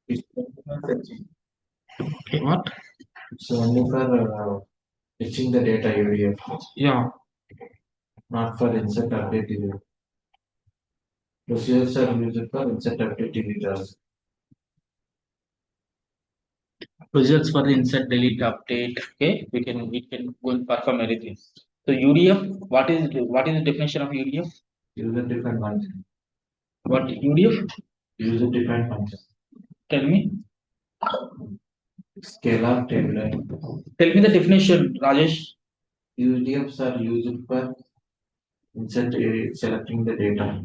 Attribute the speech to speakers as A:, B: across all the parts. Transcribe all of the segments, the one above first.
A: It's only for fetching.
B: Okay, what?
A: It's only for fetching the data UDF,
B: Yeah,
A: not for insert update UDF. Procedures are used for insert update UDF.
B: procedures for insert, delete, update. Okay, we can go and perform everything. So UDF, what is the definition of UDF?
A: User defined function.
B: What UDF?
A: User defined function.
B: Tell me.
A: Scalar table.
B: Tell me the definition, Rajesh.
A: UDFs are used for insert selecting the data.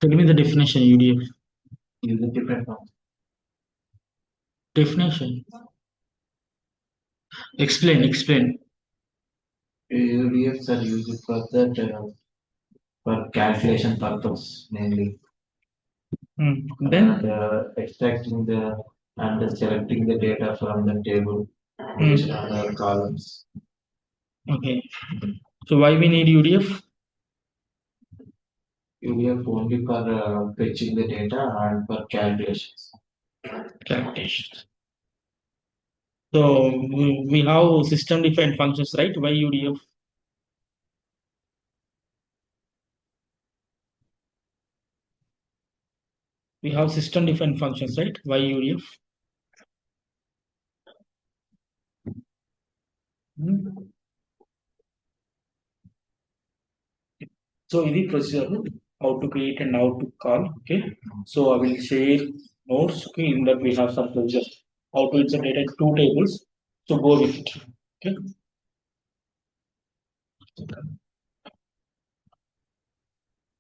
B: Tell me the definition UDF.
A: User defined function.
B: Definition. Explain.
A: UDFs are used for that for calculation purpose mainly.
B: Then
A: And extracting the and selecting the data from the table based on the columns.
B: okay. So why we need UDF?
A: UDF only for fetching the data and for calculations.
B: Calculations. So we have system defined functions, right? Why UDF? We have system defined functions, right? Why UDF? So in the procedure, how to create and how to call. Okay. So I will share notes. Okay, in that we have some procedure. How to insert data in two tables. So go with it. Okay.